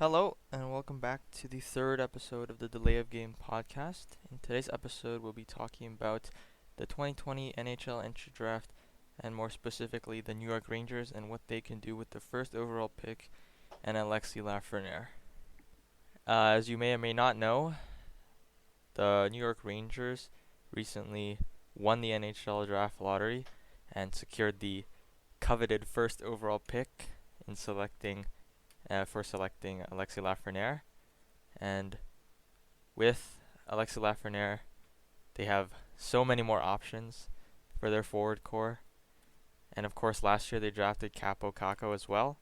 Hello, and welcome back to the third episode of the Delay of Game podcast. In today's episode, we'll be talking about the 2020 NHL entry draft, and more specifically, the New York Rangers and what they can do with the first overall pick and Alexis Lafreniere. As you may or may not know, the New York Rangers recently won the NHL draft lottery and secured the coveted first overall pick in selecting Alexis Lafreniere. And with Alexis Lafreniere, they have so many more options for their forward core. And of course, last year they drafted Capo Caco as well.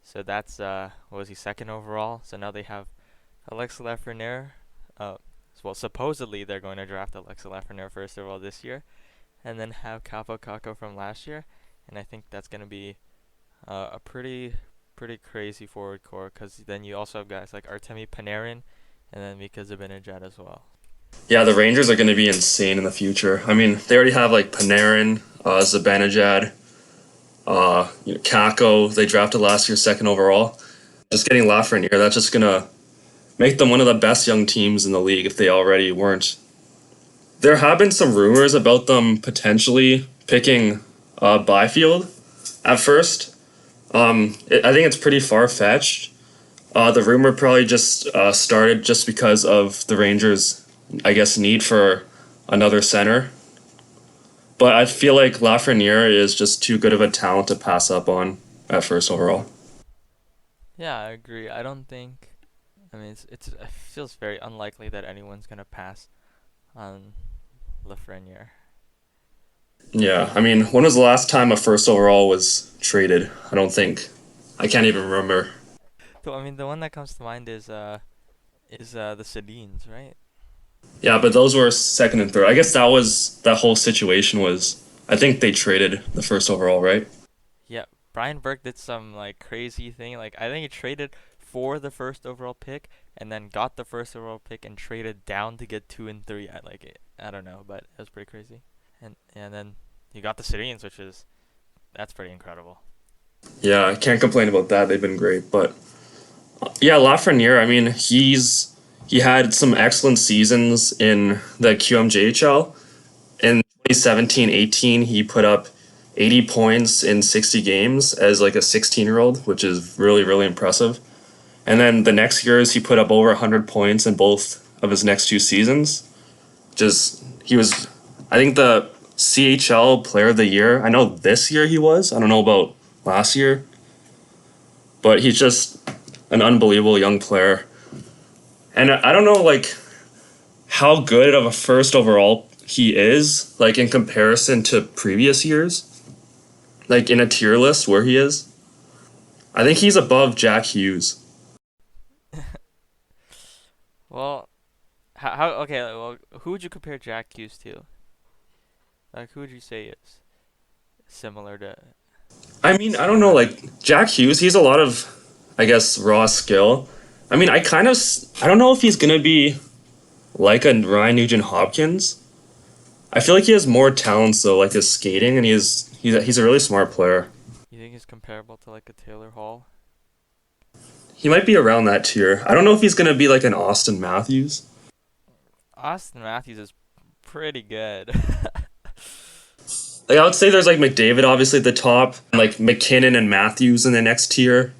So that's what was he, second overall? So now they have Alexis Lafreniere. Uh, well, supposedly they're going to draft Alexis Lafreniere first overall this year, and then have Capo Caco from last year. And I think that's going to be a pretty crazy forward core, because then you also have guys like Artemi Panarin and then Mika Zibanejad as well. Yeah, the Rangers are going to be insane in the future. I mean, they already have like Panarin, Zibanejad, Kako. They drafted last year second overall. Just getting Lafreniere, that's just going to make them one of the best young teams in the league if they already weren't. There have been some rumors about them potentially picking Byfield at first. I think it's pretty far fetched. The rumor probably just started just because of the Rangers, I guess, need for another center. But I feel like Lafreniere is just too good of a talent to pass up on at first overall. Yeah, I agree. I don't think. I mean, it feels very unlikely that anyone's gonna pass on Lafreniere. Yeah, I mean, when was the last time a first overall was traded? I don't think. I can't even remember. So I mean, the one that comes to mind is the Sedins, right? Yeah, but those were second and third. I guess that whole situation was. I think they traded the first overall, right? Yeah, Brian Burke did some like crazy thing. Like I think he traded for the first overall pick and then got the first overall pick and traded down to get 2 and 3. I don't know, but it was pretty crazy. And then you got the Syrians, that's pretty incredible. Yeah, I can't complain about that. They've been great, but yeah, Lafreniere. I mean, he had some excellent seasons in the QMJHL. In 2017-18, he put up 80 points in 60 games as like a 16-year-old, which is really really impressive. And then the next years, he put up over 100 points in both of his next two seasons. Just he was, I think, the CHL Player of the Year. I know this year he was. I don't know about last year, but he's just an unbelievable young player. And I don't know like how good of a first overall he is, like in comparison to previous years, like in a tier list where he is. I think he's above Jack Hughes. Well, how okay, well, who would you compare Jack Hughes to? Like who would you say is similar to I mean, I don't know, similar to like Jack Hughes, he's a lot of, I guess, raw skill. I mean, I don't know if he's gonna be like a Ryan Nugent Hopkins. I feel like he has more talents though, like his skating, and he's a really smart player. You think he's comparable to like a Taylor Hall? He might be around that tier. I don't know if he's gonna be like an Austin Matthews. Austin Matthews is pretty good. Like I would say there's like McDavid obviously at the top, and like McKinnon and Matthews in the next tier,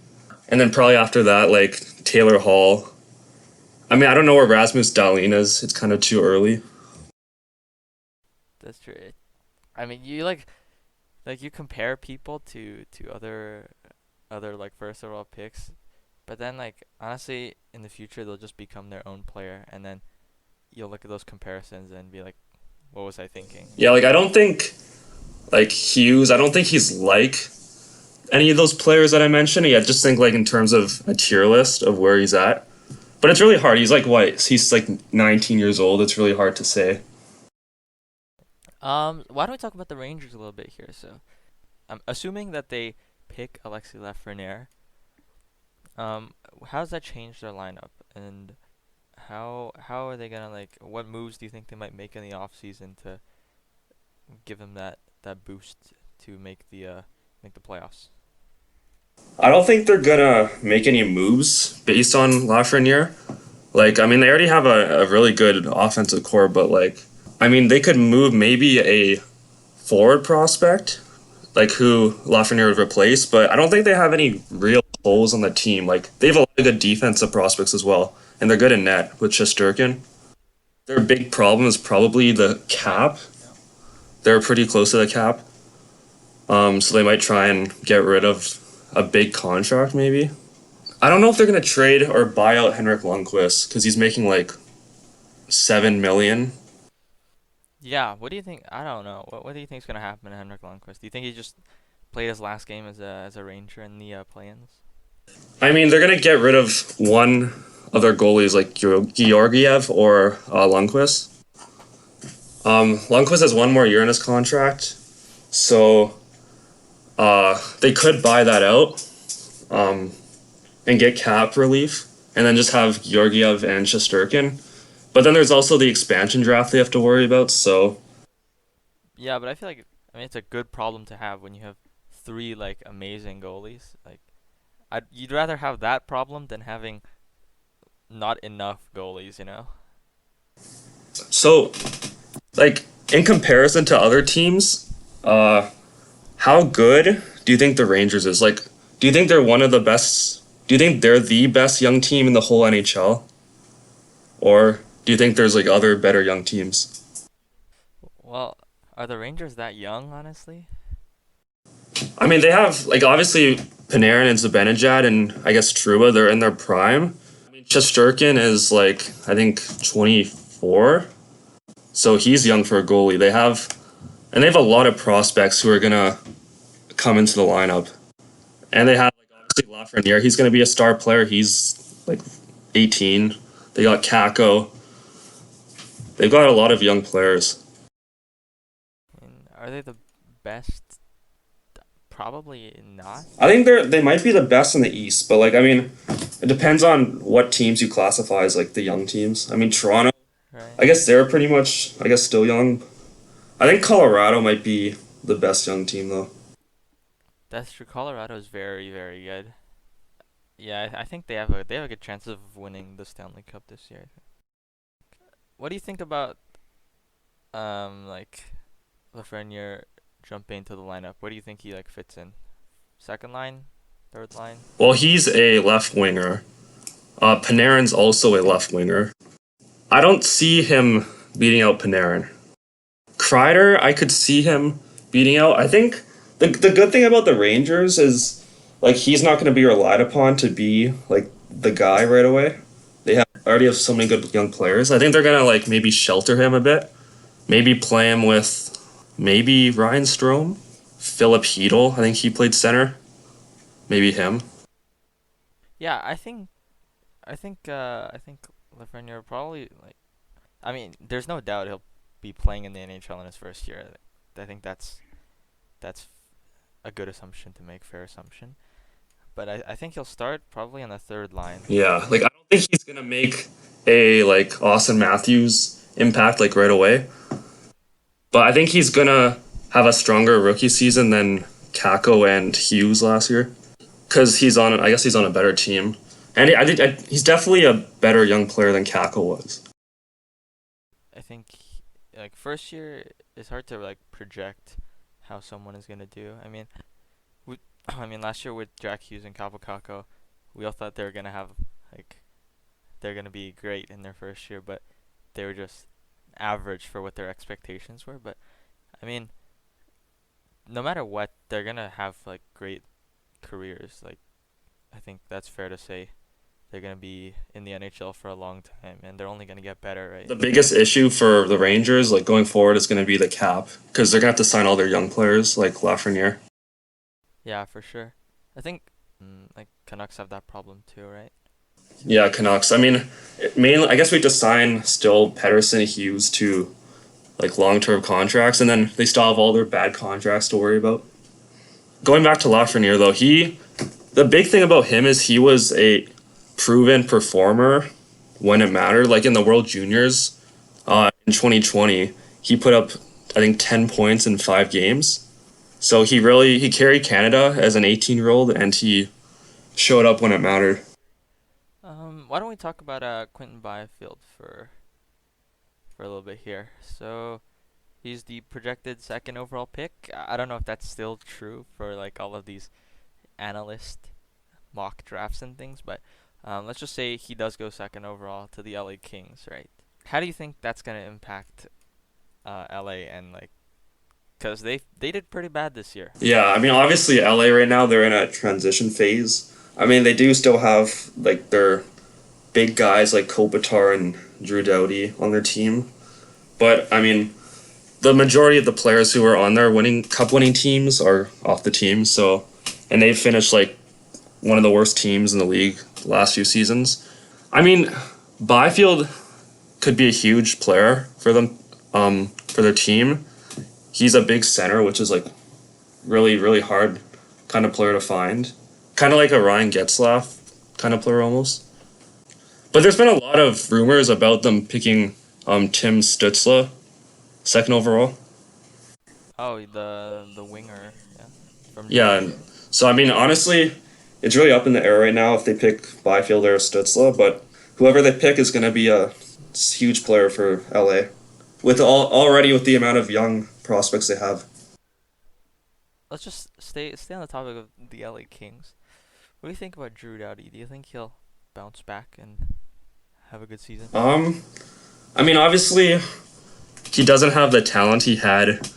and then probably after that like Taylor Hall. I mean I don't know where Rasmus Dahlin is. It's kind of too early. That's true. I mean, you you compare people to other like first overall picks, but then like honestly, in the future they'll just become their own player, and then you'll look at those comparisons and be like, what was I thinking? Yeah, like I don't think like Hughes. I don't think he's like any of those players that I mentioned. Yeah, just think like in terms of a tier list of where he's at. But it's really hard. He's like what? He's like 19 years old. It's really hard to say. Why don't we talk about the Rangers a little bit here? So, I'm assuming that they pick Alexis Lafreniere. How does that change their lineup, and how are they gonna like? What moves do you think they might make in the off season to give them that boost to make the playoffs? I don't think they're gonna make any moves based on Lafreniere. Like, I mean, they already have a really good offensive core, but like, I mean, they could move maybe a forward prospect, like who Lafreniere would replace, but I don't think they have any real holes on the team. Like, they have a lot of good defensive prospects as well, and they're good in net with Shesterkin. Their big problem is probably the Right. cap. Yeah. They're pretty close to the cap, so they might try and get rid of a big contract, maybe. I don't know if they're gonna trade or buy out Henrik Lundqvist because he's making like 7 million. Yeah. What do you think? I don't know. What do you think is gonna happen to Henrik Lundqvist? Do you think he just played his last game as a Ranger in the play-ins? I mean, they're gonna get rid of one of their goalies like Georgiev or Lundqvist. Lundqvist has one more year in his contract, so they could buy that out um, and get cap relief, and then just have Georgiev and Shesterkin. But then there's also the expansion draft they have to worry about. So Yeah, but I feel like it's a good problem to have when you have three like amazing goalies. Like you'd rather have that problem than having not enough goalies, you know? so like in comparison to other teams, uh, how good do you think the Rangers is? Like, do you think they're one of the best? Do you think they're the best young team in the whole NHL, or do you think there's like other better young teams? Well, are the Rangers that young, honestly? I mean, they have like obviously Panarin and Zibanejad and I guess Truba. They're in their prime. I mean, Shesterkin is like I think 24, so he's young for a goalie. They have a lot of prospects who are gonna come into the lineup, and they have like obviously Lafreniere. He's gonna be a star player. He's like 18. They got Kako. They've got a lot of young players. I mean, are they the best? Probably not. I think they might be the best in the East, but like I mean, it depends on what teams you classify as like the young teams. I mean, Toronto. Right. I guess they're pretty much I guess still young. I think Colorado might be the best young team though. That's true. Colorado's very, very good. Yeah, I think they have a good chance of winning the Stanley Cup this year. What do you think about like Lafreniere jumping into the lineup? Where do you think he like fits in? Second line, third line? Well, he's a left winger. Panarin's also a left winger. I don't see him beating out Panarin. Kreider, I could see him beating out. I think the good thing about the Rangers is like he's not going to be relied upon to be like the guy right away. They have already have so many good young players. I think they're gonna like maybe shelter him a bit. Maybe play him with maybe Ryan Strome, Philip Hedl. I think he played center. Maybe him. Yeah, I think Lafreniere probably like. I mean, there's no doubt he'll be playing in the NHL in his first year. I think that's a good assumption to make, fair assumption. But I think he'll start probably on the third line. Yeah, like I don't think he's gonna make a like Austin Matthews impact like right away. But I think he's gonna have a stronger rookie season than Kako and Hughes last year because he's on. I guess he's on a better team, and he's definitely a better young player than Kako was. I think like first year it's hard to like project how someone is gonna do. I mean, we, I mean last year with Jack Hughes and Kaapo Kakko, we all thought they were gonna have like they're gonna be great in their first year, but they were just average for what their expectations were. But I mean, no matter what, they're gonna have like great careers. Like I think that's fair to say. They're gonna be in the NHL for a long time, and they're only gonna get better, right? The biggest issue for the Rangers, like going forward, is going to be the cap because they're going to have to sign all their young players, like Lafreniere. Yeah, for sure. I think like Canucks have that problem too, right? Yeah, Canucks. I mean, mainly, I guess we just sign still Pedersen, Hughes to like long-term contracts, and then they still have all their bad contracts to worry about. Going back to Lafreniere, though, the big thing about him is he was a proven performer when it mattered. Like in the World Juniors, in 2020, he put up I think 10 points in 5 games. So he carried Canada as an 18-year-old, and he showed up when it mattered. Why don't we talk about Quentin Byfield for a little bit here? So he's the projected second overall pick. I don't know if that's still true for like all of these analyst mock drafts and things, but let's just say he does go second overall to the LA Kings, right? How do you think that's gonna impact LA and like, cause they did pretty bad this year. Yeah, I mean, obviously LA right now they're in a transition phase. I mean, they do still have like their big guys like Kopitar and Drew Doughty on their team, but I mean, the majority of the players who are on their winning teams are off the team. So, and they've finished like one of the worst teams in the league the last few seasons. I mean, Byfield could be a huge player for them, for their team. He's a big center, which is like really hard kind of player to find. Kind of like a Ryan Getzlaf kind of player almost. But there's been a lot of rumors about them picking Tim Stützle second overall. Oh, the winger, yeah, from Yeah, Germany, and right? so I mean honestly, it's really up in the air right now if they pick Byfield or Stützle, but whoever they pick is going to be a huge player for LA. With already with the amount of young prospects they have. Let's just stay on the topic of the LA Kings. What do you think about Drew Doughty? Do you think he'll bounce back and have a good season? I mean obviously he doesn't have the talent he had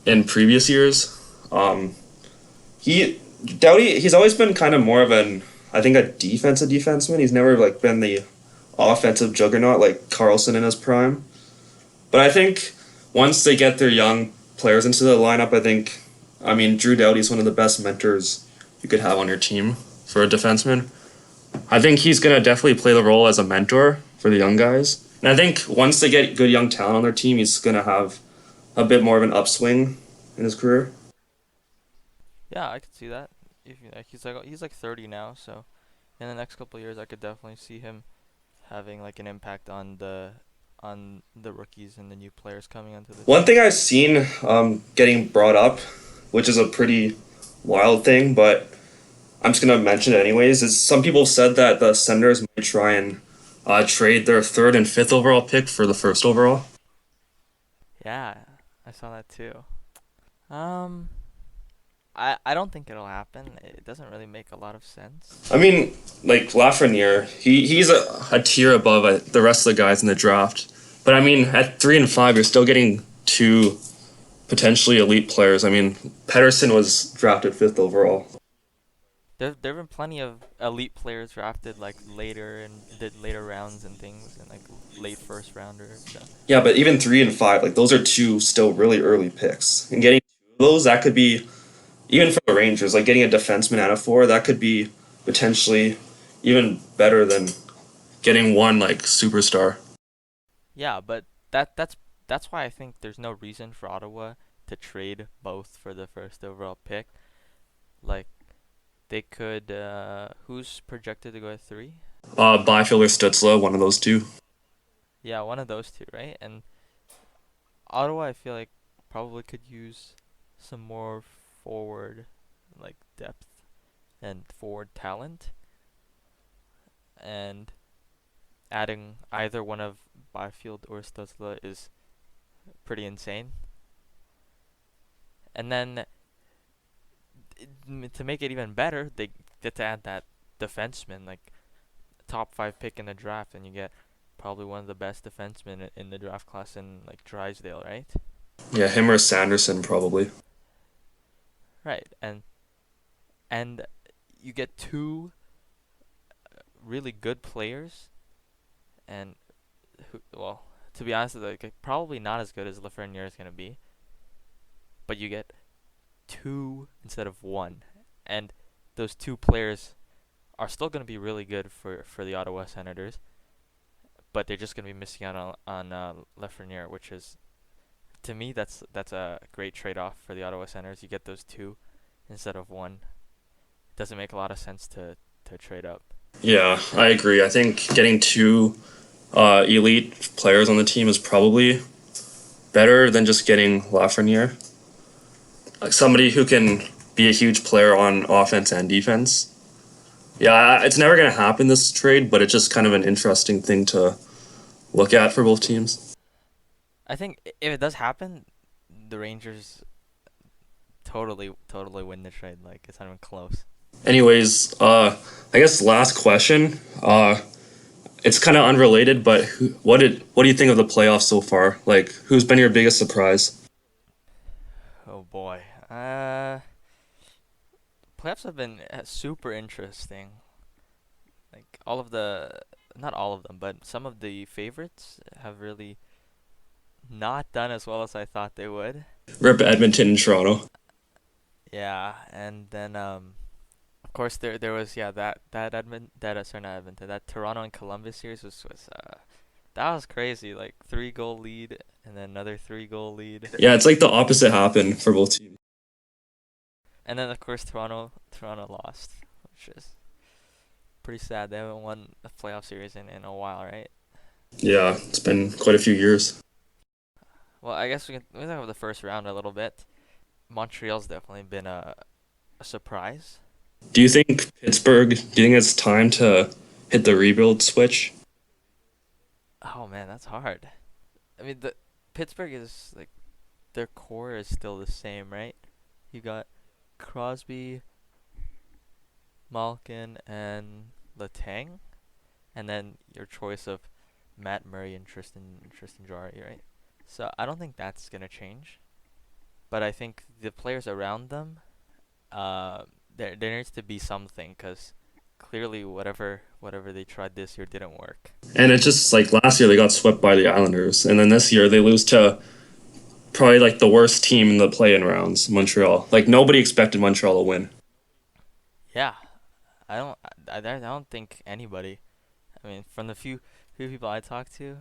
in previous years. He Doughty he's always been kind of more of an I think a defensive defenseman. He's never like been the offensive juggernaut like Carlson in his prime. But I think once they get their young players into the lineup, I mean Drew Doughty's one of the best mentors you could have on your team for a defenseman. I think he's gonna definitely play the role as a mentor for the young guys. And I think once they get good young talent on their team, he's gonna have a bit more of an upswing in his career. Yeah, I could see that. If you, like, he's like 30 now, so in the next couple of years, I could definitely see him having like an impact on the rookies and the new players coming onto the One team. thing I've seen getting brought up, which is a pretty wild thing, but I'm just gonna mention it anyways, is some people said that the Senators might try and trade their third and fifth overall pick for the first overall. Yeah, I saw that too. Um, I don't think it'll happen. It doesn't really make a lot of sense. I mean, like Lafreniere, he's a tier above the rest of the guys in the draft. But I mean, at 3 and 5, you're still getting two potentially elite players. I mean, Pedersen was drafted fifth overall. There've been plenty of elite players drafted like later and did later rounds and things and like late first rounders. So Yeah, but even 3 and 5, like those are two still really early picks. And getting two of those, that could be even for the Rangers, like getting a defenseman out of four, that could be potentially even better than getting one like superstar. yeah, but that's why I think there's no reason for Ottawa to trade both for the first overall pick. Like they could who's projected to go at 3? Byfield or Stützle, one of those two. Yeah, one of those two, right? And Ottawa I feel like probably could use some more forward like depth and forward talent, and adding either one of Byfield or Stutzla is pretty insane. And then to make it even better, they get to add that defenseman, like top 5 pick in the draft, and you get probably one of the best defensemen in the draft class in like Drysdale, right? Yeah, him or Sanderson probably. Right, and you get two really good players, and well, to be honest, like probably not as good as Lafreniere is gonna be, but you get two instead of one, and those two players are still gonna be really good for the Ottawa Senators, but they're just gonna be missing out on Lafreniere, which is to me that's a great trade off for the Ottawa Senators. You get those two instead of one. Doesn't make a lot of sense to trade up. Yeah, I agree. I think getting two elite players on the team is probably better than just getting Lafreniere. like somebody who can be a huge player on offense and defense. Yeah, it's never going to happen this trade, but it's just kind of an interesting thing to look at for both teams. I think if it does happen, the Rangers totally win the trade. Like it's not even close. Anyways, I guess last question. It's kind of unrelated, but what do you think of the playoffs so far? Like, who's been your biggest surprise? Oh boy. Playoffs have been super interesting. Like all of the, not all of them, but some of the favorites have really not done as well as I thought they would. Rip Edmonton and Toronto. Yeah, and then of course there was yeah that Edmont that sorry not Edmonton that Toronto and Columbus series was that was crazy, like 3 goal lead and then another 3 goal lead, Yeah, it's like the opposite happened for both teams. and then of course Toronto lost, which is pretty sad. They haven't won a playoff series in a while, right? Yeah, it's been quite a few years. Well, I guess we can talk about the first round a little bit. Montreal's definitely been a surprise. Do you think Pittsburgh? Do you think it's time to hit the rebuild switch? Oh man, that's hard. I mean, the Pittsburgh is like their core is still the same, right? You got Crosby, Malkin, and Letang, and then your choice of Matt Murray and Tristan Jarry, right? So I don't think that's gonna change, but I think the players around them, uh, there needs to be something because clearly whatever they tried this year didn't work. And it's just like last year they got swept by the Islanders, and then this year they lose to probably like the worst team in the play-in rounds, Montreal. Like nobody expected Montreal to win. Yeah, I don't think anybody. I mean, from the few people I talked to,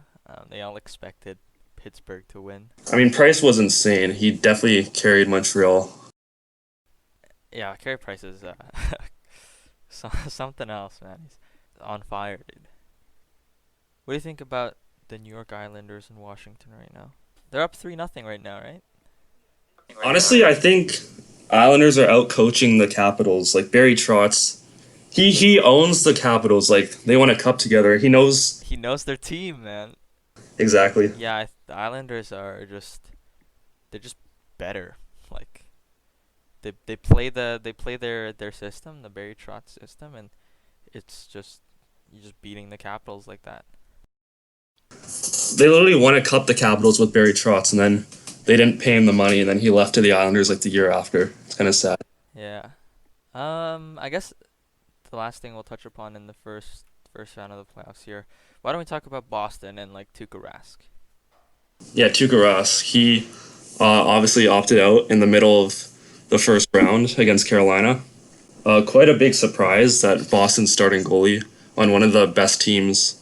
they all expected Pittsburgh to win. I mean, Price was insane. He definitely carried Montreal. Yeah, Carey Price is something else, man. He's on fire, dude. What do you think about the New York Islanders in Washington right now? They're up 3-0 right now, right? Honestly, I think Islanders are out coaching the Capitals. Like Barry Trotz, he owns the Capitals. Like they won a cup together. He knows He knows their team, man. exactly. Yeah, the Islanders are they're just better. Like they play their system, the Barry Trotz system, and it's just you're just beating the Capitals like that. They literally won a cup the Capitals with Barry Trotz, and then they didn't pay him the money, and then he left to the Islanders like the year after. It's kind of sad. Yeah. I guess the last thing we'll touch upon in the first round of the playoffs here. Why don't we talk about Boston and like Tuuka Rask? Yeah, Tuuka Rask. He obviously opted out in the middle of the first round against Carolina. Quite a big surprise that Boston's starting goalie on one of the best teams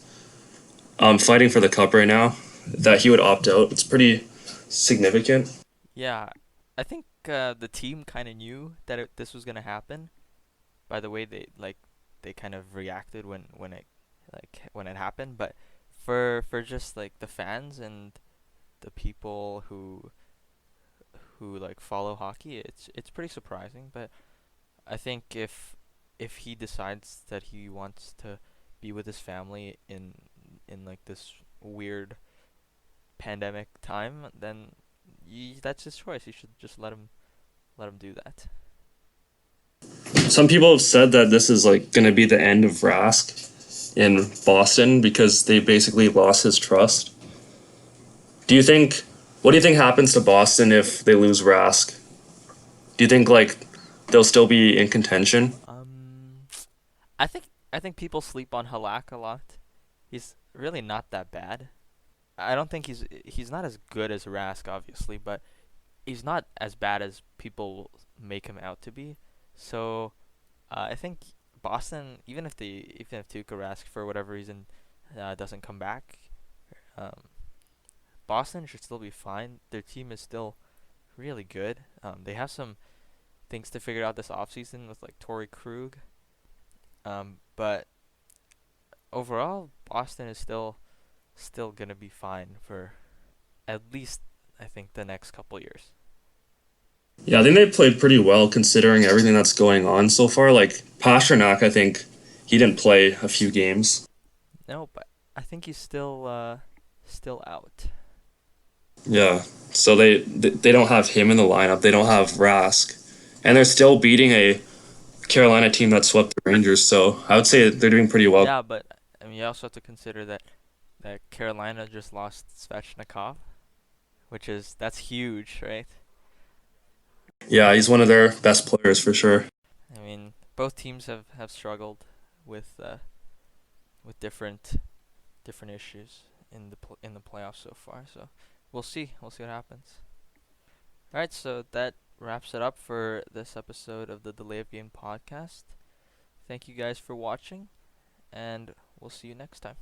fighting for the cup right now, that he would opt out. It's pretty significant. Yeah, I think the team kind of knew that this was gonna happen by the way they kind of reacted when it happened. But for just like the fans and the people who like follow hockey, it's pretty surprising. But I think if he decides that he wants to be with his family in like this weird pandemic time, then that's his choice. You should just let him do that. Some people have said that this is like going to be the end of Rask in Boston because they basically lost his trust. Do you think? What do you think happens to Boston if they lose Rask? Do you think like they'll still be in contention? Um, I think people sleep on Halak a lot. He's really not that bad. I don't think he's not as good as Rask, obviously, but he's not as bad as people make him out to be. So I think Boston, even if Tuukka Rask for whatever reason doesn't come back, um, Boston should still be fine. Their team is still really good. They have some things to figure out this offseason with like Torrey Krug. But overall, Boston is still gonna be fine for at least I think the next couple years. Yeah, I think they played pretty well considering everything that's going on so far. Like Pasternak, I think he didn't play a few games. No, but I think he's still out. Yeah, so they don't have him in the lineup. They don't have Rask, and they're still beating a Carolina team that swept the Rangers. So I would say they're doing pretty well. Yeah, but I mean, you also have to consider that Carolina just lost Svechnikov, that's huge, right? Yeah, he's one of their best players for sure. I mean, both teams have struggled with with different issues in in the playoffs so far. So we'll see what happens. All right, so that wraps it up for this episode of the Delay of Game podcast. Thank you guys for watching, and we'll see you next time.